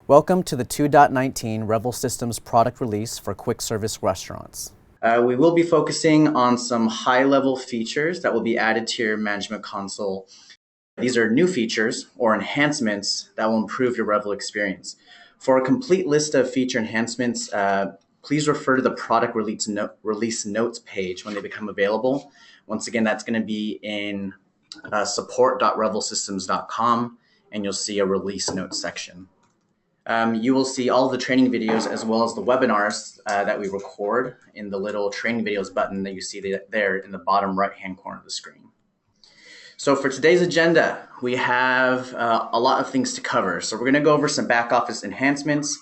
Welcome to the 2.19 Revel Systems product release for quick service restaurants. We will be focusing on some high-level features that will be added to your management console. These are new features or enhancements that will improve your Revel experience. For a complete list of feature enhancements, please refer to the product release notes page when they become available. Once again, that's going to be in support.revelsystems.com, and you'll see a release notes section. You will see all of the training videos as well as the webinars that we record in the little training videos button that you see there in the bottom right-hand corner of the screen. So for today's agenda, we have a lot of things to cover. So we're going to go over some back office enhancements,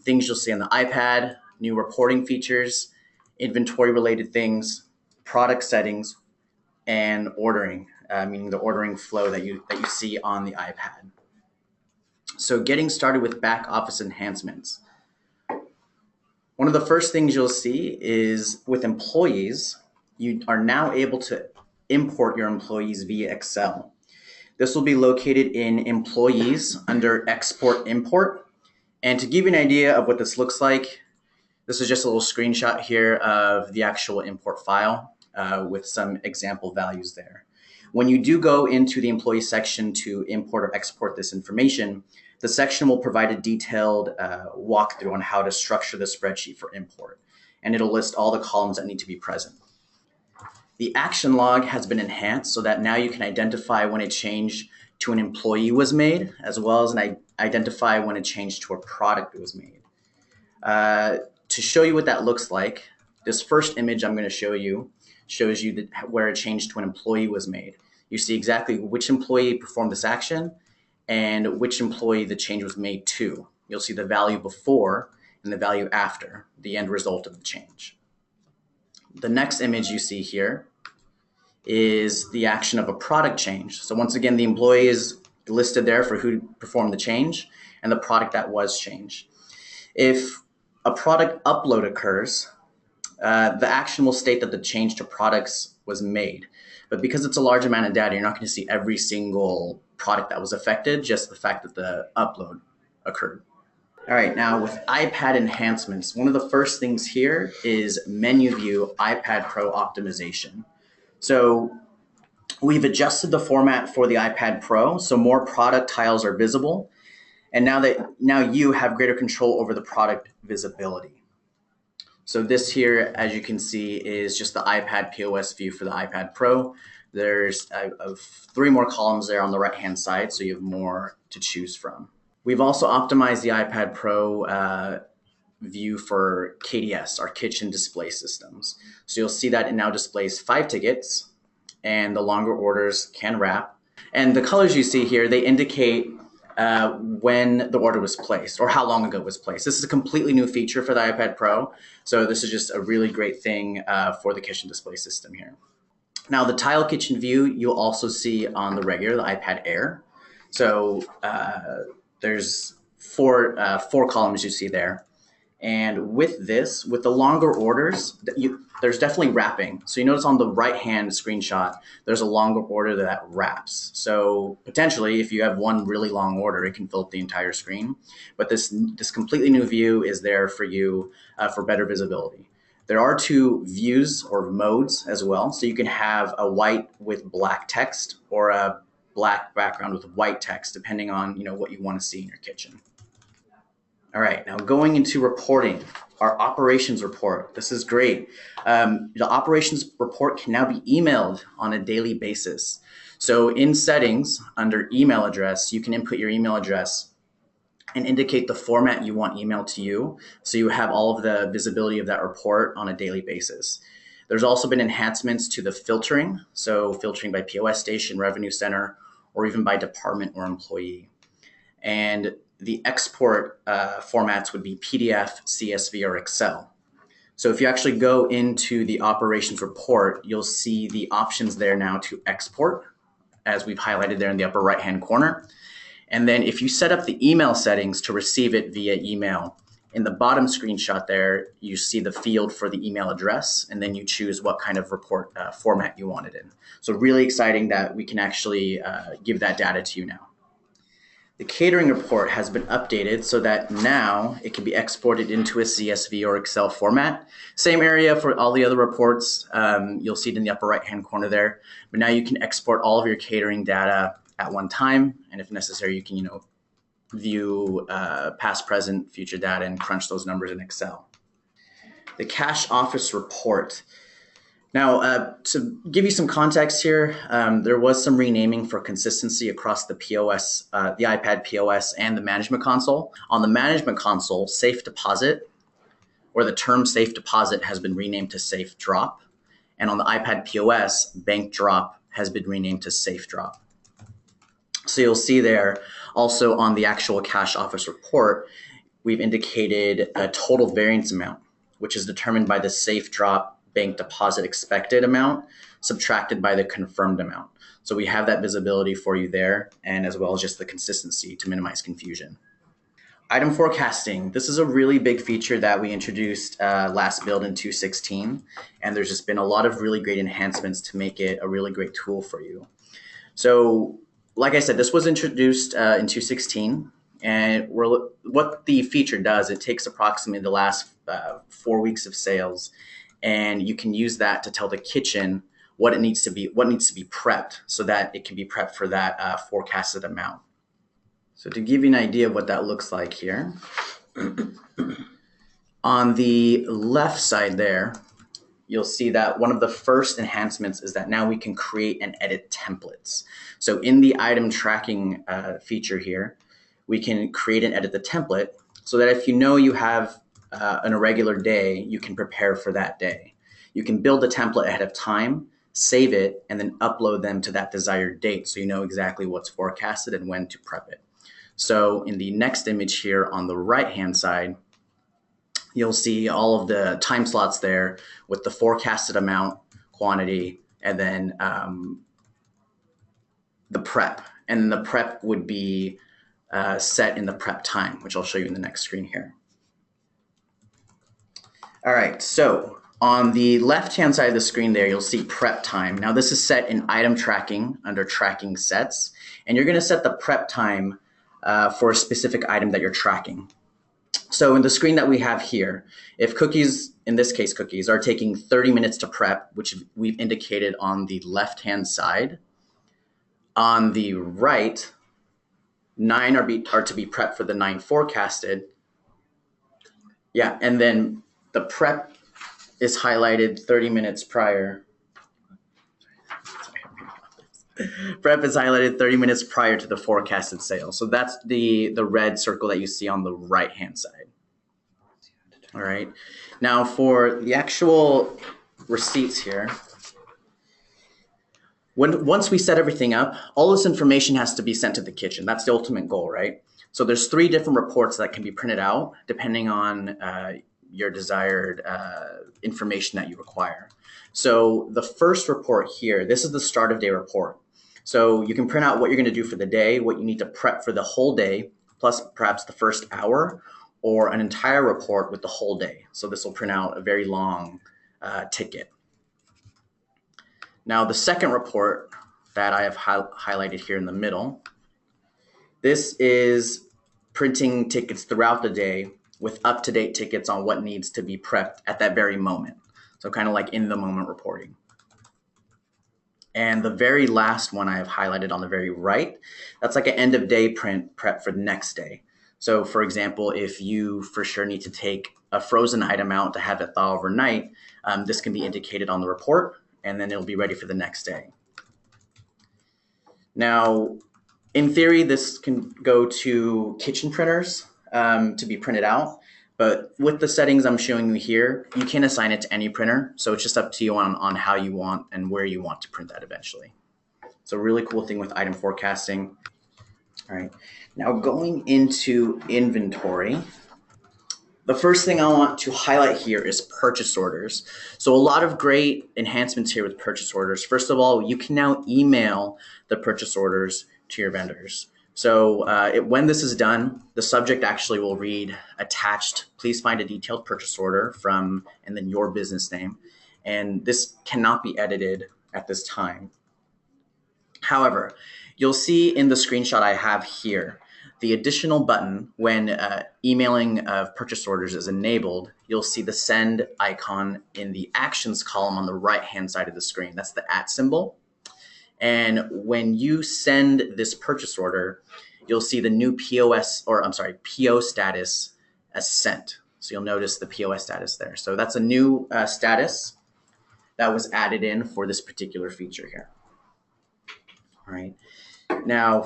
things you'll see on the iPad, new reporting features, inventory related things, product settings, and ordering, meaning the ordering flow that you see on the iPad. So getting started with back office enhancements. One of the first things you'll see is with employees, you are now able to import your employees via Excel. This will be located in employees under export import. And to give you an idea of what this looks like, this is just a little screenshot here of the actual import file with some example values there. When you do go into the employee section to import or export this information, the section will provide a detailed walkthrough on how to structure the spreadsheet for import, and it'll list all the columns that need to be present. The action log has been enhanced so that now you can identify when a change to an employee was made, as well as identify when a change to a product was made. To show you what that looks like, this first image I'm going to show you shows you where a change to an employee was made. You see exactly which employee performed this action and which employee the change was made to. You'll see the value before and the value after, the end result of the change. The next image you see here is the action of a product change. So once again, the employee is listed there for who performed the change and the product that was changed. If a product upload occurs, the action will state that the change to products was made. But because it's a large amount of data, you're not going to see every single product that was affected, just the fact that the upload occurred. All right, now with iPad enhancements, one of the first things here is menu view iPad Pro optimization. So we've adjusted the format for the iPad Pro, so more product tiles are visible. And now you have greater control over the product visibility. So this here, as you can see, is just the iPad POS view for the iPad Pro. There's 3 more columns there on the right-hand side, so you have more to choose from. We've also optimized the iPad Pro view for KDS, our kitchen display systems. So you'll see that it now displays 5 tickets, and the longer orders can wrap. And the colors you see here, they indicate when the order was placed or how long ago it was placed. This is a completely new feature for the iPad Pro. So this is just a really great thing for the kitchen display system here. Now the tile kitchen view, you'll also see on the regular, the iPad Air. So there's four columns you see there. And with this, with the longer orders, there's definitely wrapping. So you notice on the right-hand screenshot, there's a longer order that wraps. So potentially, if you have one really long order, it can fill up the entire screen. But this completely new view is there for you for better visibility. There are 2 views or modes as well. So you can have a white with black text or a black background with white text, depending on what you want to see in your kitchen. All right, now going into reporting, our operations report. This is great. The operations report can now be emailed on a daily basis. So in settings, under email address, you can input your email address and indicate the format you want emailed to you, so you have all of the visibility of that report on a daily basis. There's also been enhancements to the filtering, so filtering by POS station, revenue center, or even by department or employee. And the export formats would be PDF, CSV, or Excel. So if you actually go into the operations report, you'll see the options there now to export, as we've highlighted there in the upper right-hand corner. And then if you set up the email settings to receive it via email, in the bottom screenshot there, you see the field for the email address, and then you choose what kind of report format you want it in. So really exciting that we can actually give that data to you now. The catering report has been updated so that now it can be exported into a CSV or Excel format. Same area for all the other reports. You'll see it in the upper right-hand corner there. But now you can export all of your catering data at one time. And if necessary, you can, view past, present, future data and crunch those numbers in Excel. The cash office report. Now, to give you some context here, there was some renaming for consistency across the POS, the iPad POS and the management console. On the management console, Safe Deposit, or the term Safe Deposit, has been renamed to Safe Drop. And on the iPad POS, Bank Drop has been renamed to Safe Drop. So you'll see there also on the actual cash office report, we've indicated a total variance amount, which is determined by the Safe Drop bank deposit expected amount subtracted by the confirmed amount. So we have that visibility for you there, and as well as just the consistency to minimize confusion. Item forecasting. This is a really big feature that we introduced last build in 2.16, and there's just been a lot of really great enhancements to make it a really great tool for you. So like I said, this was introduced in 2.16, and what the feature does, it takes approximately the last 4 weeks of sales, and you can use that to tell the kitchen what needs to be prepped so that it can be prepped for that forecasted amount. So to give you an idea of what that looks like here, on the left side there, you'll see that one of the first enhancements is that now we can create and edit templates. So in the item tracking feature here, we can create and edit the template so that if you have an irregular day, you can prepare for that day. You can build a template ahead of time, save it, and then upload them to that desired date so you know exactly what's forecasted and when to prep it. So in the next image here on the right-hand side, you'll see all of the time slots there with the forecasted amount, quantity, and then the prep. And the prep would be set in the prep time, which I'll show you in the next screen here. All right, so on the left-hand side of the screen there, you'll see prep time. Now this is set in item tracking under tracking sets, and you're gonna set the prep time for a specific item that you're tracking. So in the screen that we have here, if cookies, in this case cookies, are taking 30 minutes to prep, which we've indicated on the left-hand side, on the right, 9 are to be prepped for the 9 forecasted. Yeah, and then the prep is highlighted 30 minutes prior. Prep is highlighted 30 minutes prior to the forecasted sale. So that's the red circle that you see on the right-hand side. All right. Now for the actual receipts here, once we set everything up, all this information has to be sent to the kitchen. That's the ultimate goal, right? So there's 3 different reports that can be printed out depending on your desired information that you require. So the first report here, this is the start of day report. So you can print out what you're going to do for the day, what you need to prep for the whole day, plus perhaps the first hour, or an entire report with the whole day. So this will print out a very long ticket. Now the second report that I have highlighted here in the middle, this is printing tickets throughout the day with up-to-date tickets on what needs to be prepped at that very moment. So kind of like in the moment reporting. And the very last one I have highlighted on the very right, that's like an end of day prep for the next day. So for example, if you for sure need to take a frozen item out to have it thaw overnight, this can be indicated on the report, and then it'll be ready for the next day. Now, in theory, this can go to kitchen printers to be printed out. But with the settings I'm showing you here, you can assign it to any printer. So it's just up to you on how you want and where you want to print that eventually. It's a really cool thing with item forecasting. All right, now going into inventory, the first thing I want to highlight here is purchase orders. So a lot of great enhancements here with purchase orders. First of all, you can now email the purchase orders to your vendors. So when this is done, the subject actually will read attached, please find a detailed purchase order from, and then your business name. And this cannot be edited at this time. However, you'll see in the screenshot I have here The additional button, when emailing of purchase orders is enabled, you'll see the send icon in the actions column on the right-hand side of the screen. That's the @ symbol. And when you send this purchase order, you'll see the new PO status as sent. So you'll notice the POS status there. So that's a new status that was added in for this particular feature here. All right. Now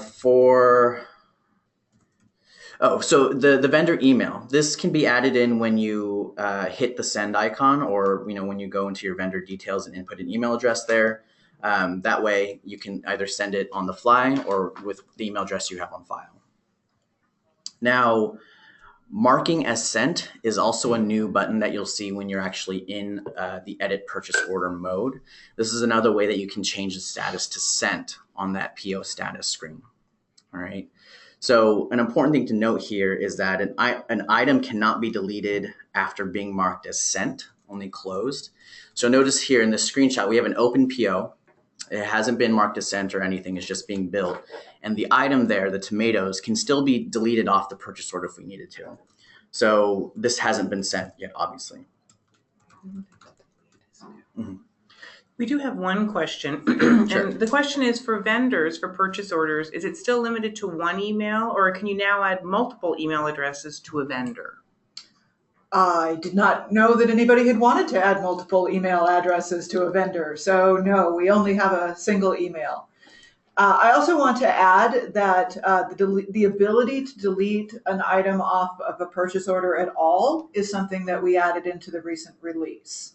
so the vendor email. This can be added in when you hit the send icon, or when you go into your vendor details and input an email address there. That way you can either send it on the fly or with the email address you have on file. Now, marking as sent is also a new button that you'll see when you're actually in the edit purchase order mode. This is another way that you can change the status to sent on that PO status screen. All right. So an important thing to note here is that an item cannot be deleted after being marked as sent, only closed. So notice here in this screenshot, we have an open PO. It hasn't been marked as sent or anything. It's just being built. And the item there, the tomatoes, can still be deleted off the purchase order if we needed to. So this hasn't been sent yet, obviously. Mm-hmm. We do have one question. Sure. And the question is, for vendors, for purchase orders, is it still limited to one email, or can you now add multiple email addresses to a vendor? I did not know that anybody had wanted to add multiple email addresses to a vendor. So no, we only have a single email. I also want to add that the ability to delete an item off of a purchase order at all is something that we added into the recent release.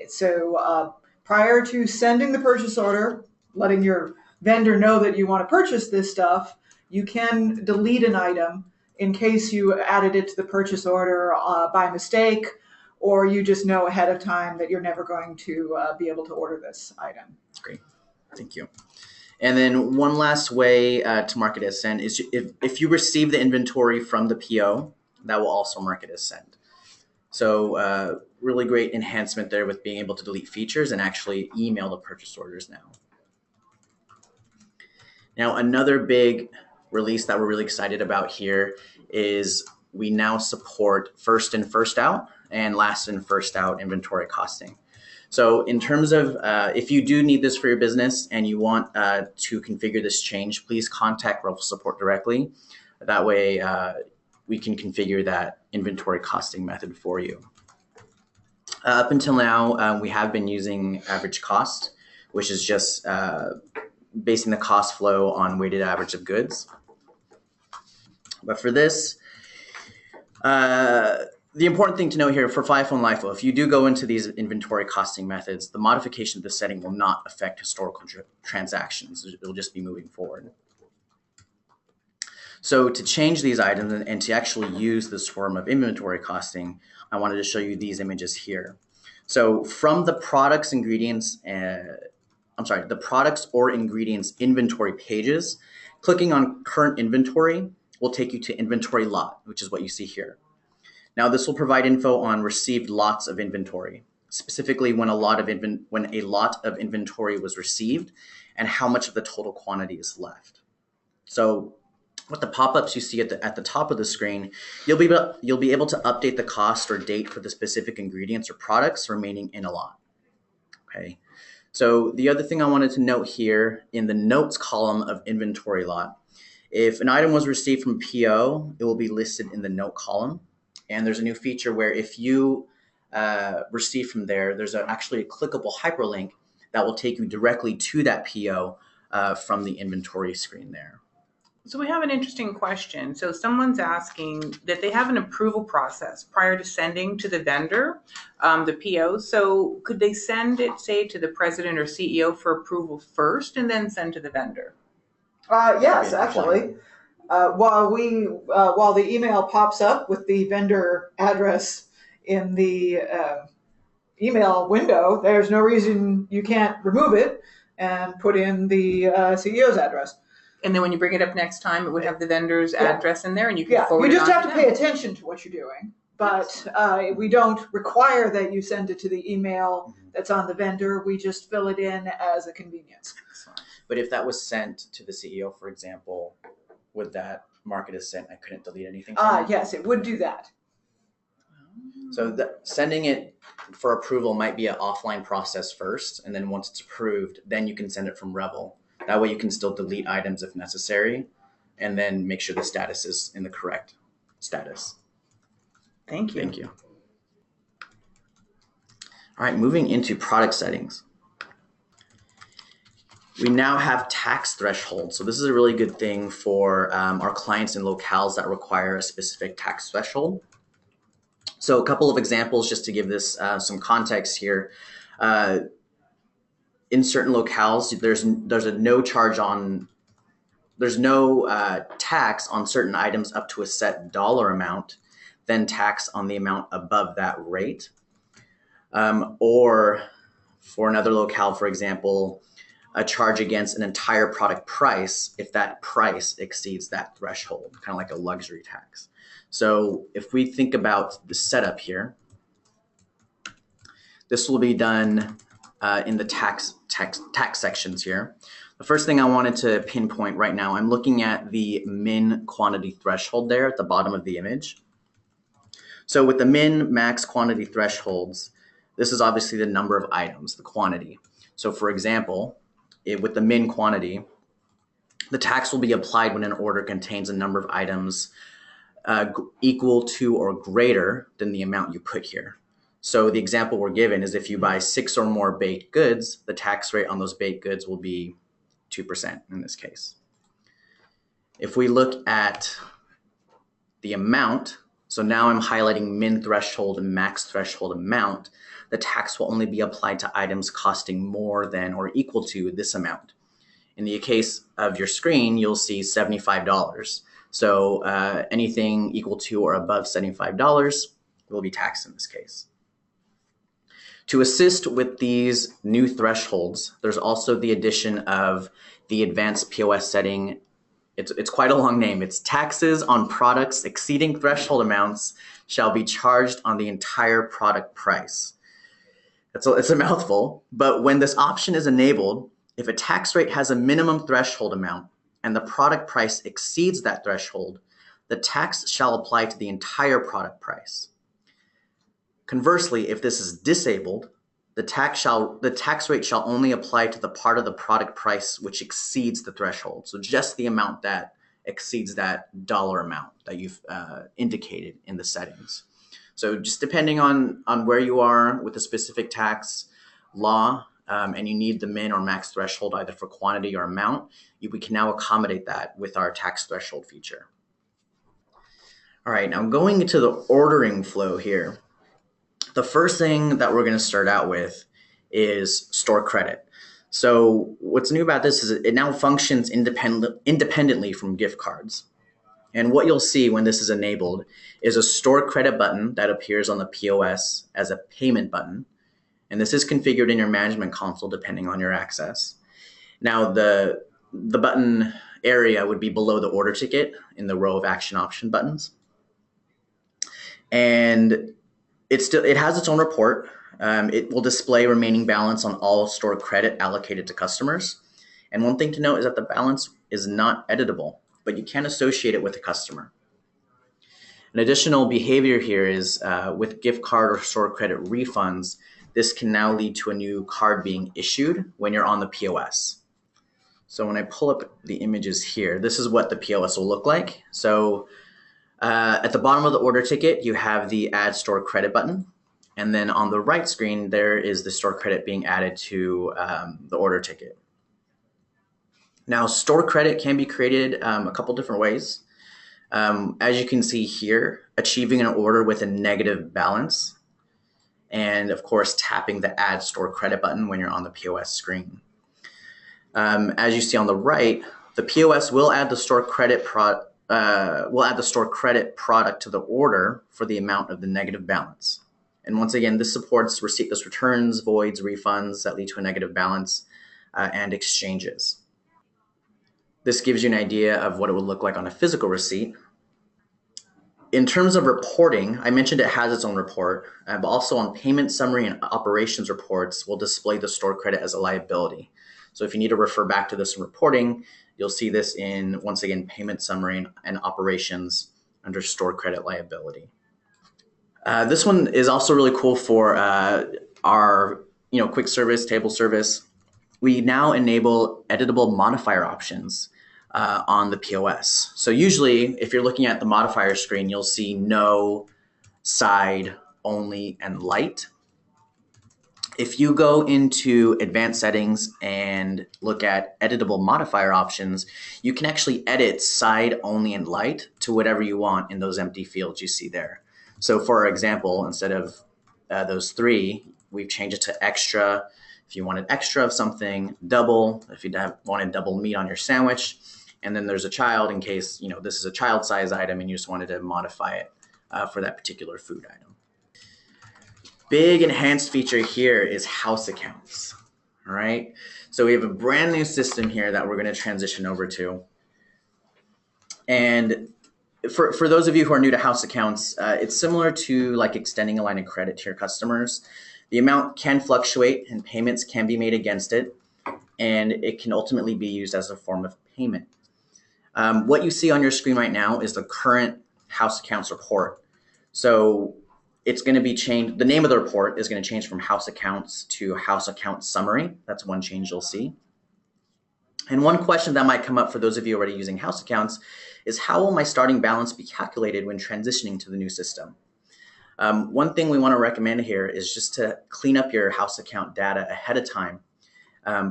So prior to sending the purchase order, letting your vendor know that you want to purchase this stuff, you can delete an item in case you added it to the purchase order by mistake, or you just know ahead of time that you're never going to be able to order this item. Great. Thank you. And then one last way to mark it as sent is if you receive the inventory from the PO, that will also mark it as sent. So really great enhancement there with being able to delete features and actually email the purchase orders now. Now, another big release that we're really excited about here is we now support first in, first out and last in, first out inventory costing. So in terms of if you do need this for your business and you want to configure this change, please contact Revel support directly. That way we can configure that inventory costing method for you. Up until now, we have been using average cost, which is just basing the cost flow on weighted average of goods. But for this, the important thing to know here for FIFO and LIFO, if you do go into these inventory costing methods, the modification of the setting will not affect historical transactions. It will just be moving forward. So to change these items and to actually use this form of inventory costing, I wanted to show you these images here. So from the products, ingredients, the products or ingredients inventory pages, clicking on current inventory will take you to inventory lot, which is what you see here. Now this will provide info on received lots of inventory, specifically when a lot of inventory was received and how much of the total quantity is left. So with the pop-ups you see at the top of the screen, you'll be able to update the cost or date for the specific ingredients or products remaining in a lot. Okay. So the other thing I wanted to note here in the notes column of inventory lot, if an item was received from PO, it will be listed in the note column. And there's a new feature where if you receive from there, there's actually a clickable hyperlink that will take you directly to that PO from the inventory screen there. So we have an interesting question. So someone's asking that they have an approval process prior to sending to the vendor, the PO. So could they send it, say, to the president or CEO for approval first and then send to the vendor? Yes, actually. While the email pops up with the vendor address in the email window, there's no reason you can't remove it and put in the CEO's address. And then when you bring it up next time, it would have the vendor's address in there, and you can forward it on. You just have to pay attention to what you're doing. But we don't require that you send it to the email that's on the vendor. We just fill it in as a convenience. But if that was sent to the CEO, for example, would that mark it as sent. I couldn't delete anything. Yes, it would do that. So sending it for approval might be an offline process first, and then once it's approved, then you can send it from Revel. That way you can still delete items if necessary, and then make sure the status is in the correct status. Thank you. Thank you. All right, moving into product settings. We now have tax thresholds. So this is a really good thing for our clients in locales that require a specific tax threshold. So a couple of examples just to give this some context here. In certain locales, there's no tax on certain items up to a set dollar amount, then tax on the amount above that rate. Or for another locale, for example, a charge against an entire product price if that price exceeds that threshold, kind of like a luxury tax. So if we think about the setup here, this will be done in the tax sections here. The first thing I wanted to pinpoint right now, I'm looking at the min quantity threshold there at the bottom of the image. So with the min max quantity thresholds, this is obviously the number of items, the quantity. So for example, with the min quantity, the tax will be applied when an order contains a number of items equal to or greater than the amount you put here. So the example we're given is if you buy 6 or more baked goods, the tax rate on those baked goods will be 2% in this case. If we look at the amount, so now I'm highlighting min threshold and max threshold amount, the tax will only be applied to items costing more than or equal to this amount. In the case of your screen, you'll see $75. So anything equal to or above $75 will be taxed in this case. To assist with these new thresholds, there's also the addition of the advanced POS setting. It's quite a long name. It's taxes on products exceeding threshold amounts shall be charged on the entire product price. It's a mouthful, but when this option is enabled, if a tax rate has a minimum threshold amount and the product price exceeds that threshold, the tax shall apply to the entire product price. Conversely, if this is disabled, the tax rate shall only apply to the part of the product price which exceeds the threshold. So just the amount that exceeds that dollar amount that you've indicated in the settings. So just depending on where you are with the specific tax law, and you need the min or max threshold either for quantity or amount, we can now accommodate that with our tax threshold feature. All right, now going into the ordering flow here. The first thing that we're going to start out with is store credit. So what's new about this is it now functions independently from gift cards. And what you'll see when this is enabled is a store credit button that appears on the POS as a payment button. And this is configured in your management console depending on your access. Now the button area would be below the order ticket in the row of action option buttons. And it has its own report. It will display remaining balance on all store credit allocated to customers. And one thing to note is that the balance is not editable, but you can associate it with a customer. An additional behavior here is with gift card or store credit refunds, this can now lead to a new card being issued when you're on the POS. So when I pull up the images here, this is what the POS will look like. So at the bottom of the order ticket, you have the Add Store Credit button. And then on the right screen, there is the store credit being added to the order ticket. Now, store credit can be created a couple different ways. As you can see here, achieving an order with a negative balance. And of course, tapping the Add Store Credit button when you're on the POS screen. As you see on the right, the POS will add the store credit product to the order for the amount of the negative balance. And once again, this supports receiptless returns, voids, refunds that lead to a negative balance, and exchanges. This gives you an idea of what it would look like on a physical receipt. In terms of reporting, I mentioned it has its own report, but also on payment summary and operations reports will display the store credit as a liability. So if you need to refer back to this in reporting, You'll see this in, once again, payment summary and operations under store credit liability. This one is also really cool for our quick service, table service. We now enable editable modifier options on the POS. So usually, if you're looking at the modifier screen, you'll see no, side, only, and light. If you go into advanced settings and look at editable modifier options, you can actually edit side, only, and light to whatever you want in those empty fields you see there. So for example, instead of those 3, we've changed it to extra. If you wanted extra of something, double, if you wanted double meat on your sandwich, and then there's a child in case, this is a child size item and you just wanted to modify it for that particular food item. Big enhanced feature here is house accounts, all right? So we have a brand new system here that we're gonna transition over to. And for those of you who are new to house accounts, it's similar to like extending a line of credit to your customers. The amount can fluctuate and payments can be made against it, and it can ultimately be used as a form of payment. What you see on your screen right now is the current house accounts report. So it's going to be changed. The name of the report is going to change from house accounts to house account summary. That's one change you'll see. And one question that might come up for those of you already using house accounts is, how will my starting balance be calculated when transitioning to the new system? One thing we want to recommend here is just to clean up your house account data ahead of time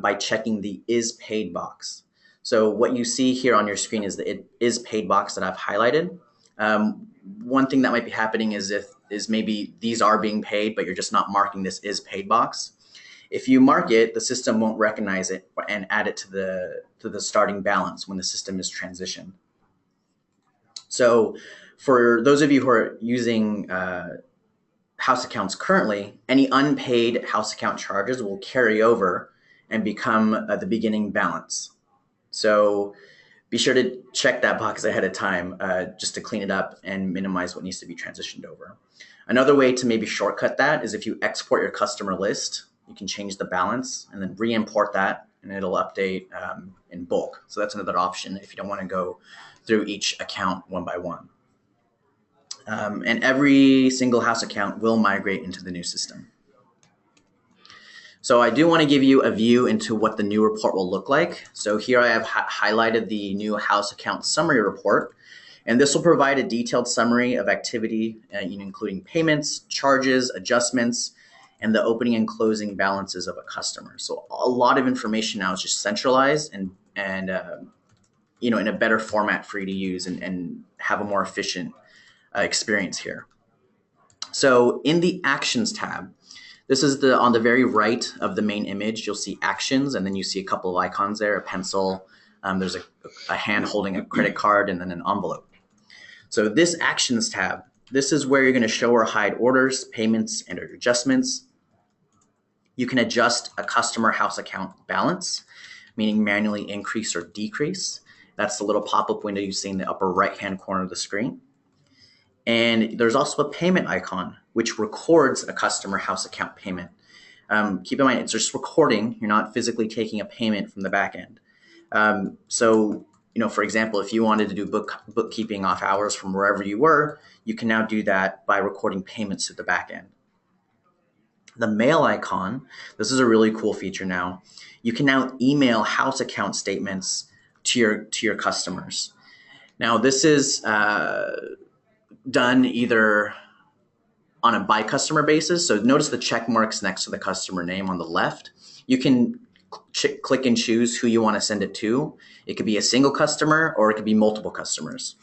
by checking the is paid box. So what you see here on your screen is the it is paid box that I've highlighted. One thing that might be happening is maybe these are being paid, but you're just not marking this is paid box. If you mark it, the system won't recognize it and add it to the starting balance when the system is transitioned. So for those of you who are using house accounts currently, any unpaid house account charges will carry over and become the beginning balance. So be sure to check that box ahead of time just to clean it up and minimize what needs to be transitioned over. Another way to maybe shortcut that is if you export your customer list, you can change the balance and then re-import that, and it'll update in bulk. So that's another option if you don't want to go through each account one by one. And every single house account will migrate into the new system. So I do want to give you a view into what the new report will look like. So here I have highlighted the new house account summary report, and this will provide a detailed summary of activity, including payments, charges, adjustments, and the opening and closing balances of a customer. So a lot of information now is just centralized and in a better format for you to use and have a more efficient experience here. So in the Actions tab, this is on the very right of the main image, you'll see Actions, and then you see a couple of icons there, a pencil, there's a hand holding a credit card, and then an envelope. So this Actions tab, this is where you're going to show or hide orders, payments, and adjustments. You can adjust a customer house account balance, meaning manually increase or decrease. That's the little pop-up window you see in the upper right-hand corner of the screen. And there's also a payment icon, which records a customer house account payment. Keep in mind, it's just recording. You're not physically taking a payment from the back end. So, for example, if you wanted to do bookkeeping off hours from wherever you were, you can now do that by recording payments to the back end. The mail icon, this is a really cool feature now. You can now email house account statements to your customers. Now, this is done either on a by customer basis. So notice the check marks next to the customer name on the left. You can click and choose who you want to send it to. It could be a single customer or it could be multiple customers.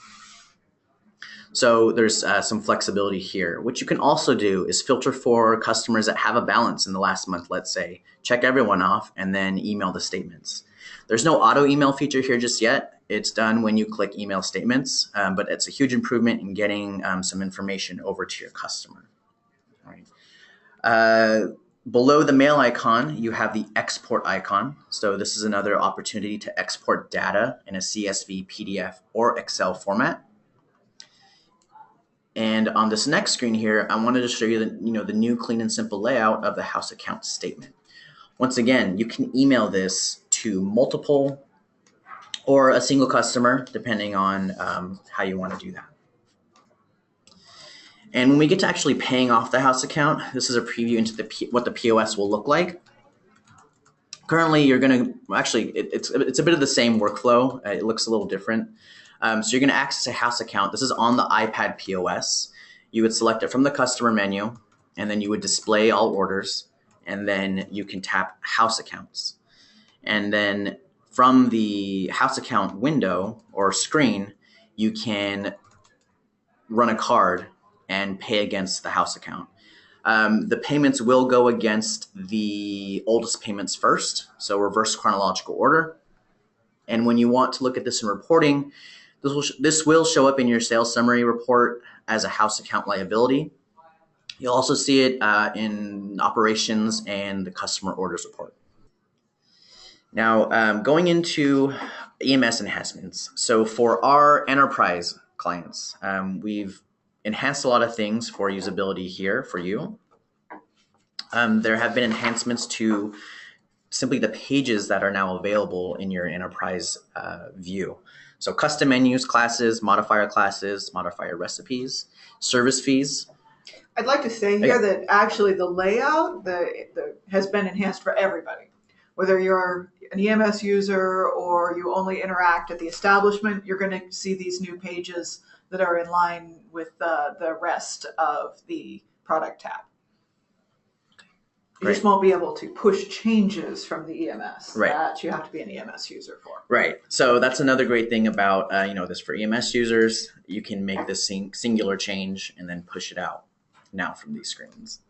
So there's some flexibility here. What you can also do is filter for customers that have a balance in the last month, let's say, check everyone off and then email the statements. There's no auto email feature here just yet. It's done when you click email statements, but it's a huge improvement in getting some information over to your customer. All right. Below the mail icon, you have the export icon. So this is another opportunity to export data in a CSV, PDF, or Excel format. And on this next screen here, I wanted to show you the new clean and simple layout of the house account statement. Once again, you can email this to multiple or a single customer, depending on how you want to do that. And when we get to actually paying off the house account, this is a preview into what the POS will look like. Currently, you're going to actually, it's a bit of the same workflow. It looks a little different. So you're going to access a house account. This is on the iPad POS. You would select it from the customer menu, and then you would display all orders, and then you can tap house accounts. And then from the house account window or screen, you can run a card and pay against the house account. The payments will go against the oldest payments first, so reverse chronological order. And when you want to look at this in reporting, this will show up in your sales summary report as a house account liability. You'll also see it in operations and the customer orders report. Now, going into EMS enhancements. So for our enterprise clients, we've enhanced a lot of things for usability here for you. There have been enhancements to simply the pages that are now available in your enterprise view. So custom menus, classes, modifier recipes, service fees. I'd like to say here that actually the layout has been enhanced for everybody. Whether you're an EMS user or you only interact at the establishment, you're going to see these new pages that are in line with the rest of the product tab. You just won't be able to push changes from the EMS that you have to be an EMS user for. Right. So that's another great thing about this for EMS users. You can make this singular change and then push it out now from these screens.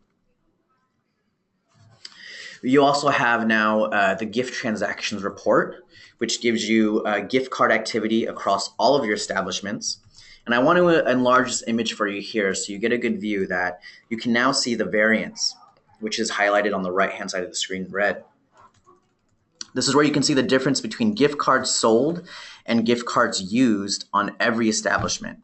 You also have now the gift transactions report, which gives you gift card activity across all of your establishments. And I want to enlarge this image for you here so you get a good view that you can now see the variance, which is highlighted on the right-hand side of the screen in red. This is where you can see the difference between gift cards sold and gift cards used on every establishment.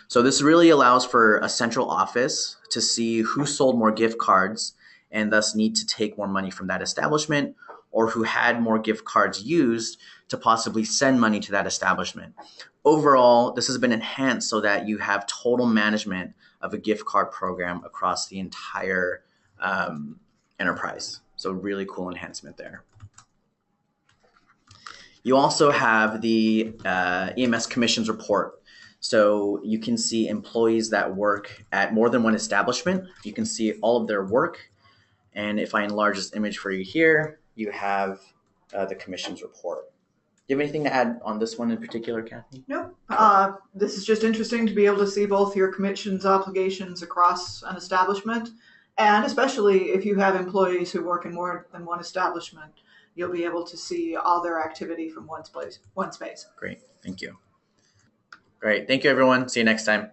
So this really allows for a central office to see who sold more gift cards and thus need to take more money from that establishment, or who had more gift cards used to possibly send money to that establishment. Overall, this has been enhanced so that you have total management of a gift card program across the entire enterprise. So really cool enhancement there. You also have the EMS commissions report. So you can see employees that work at more than one establishment. You can see all of their work. And if I enlarge this image for you here, you have the commissions report. Do you have anything to add on this one in particular, Kathy? Nope. This is just interesting to be able to see both your commissions obligations across an establishment, and especially if you have employees who work in more than one establishment, you'll be able to see all their activity from one space. Great. Thank you. Great. Thank you, everyone. See you next time.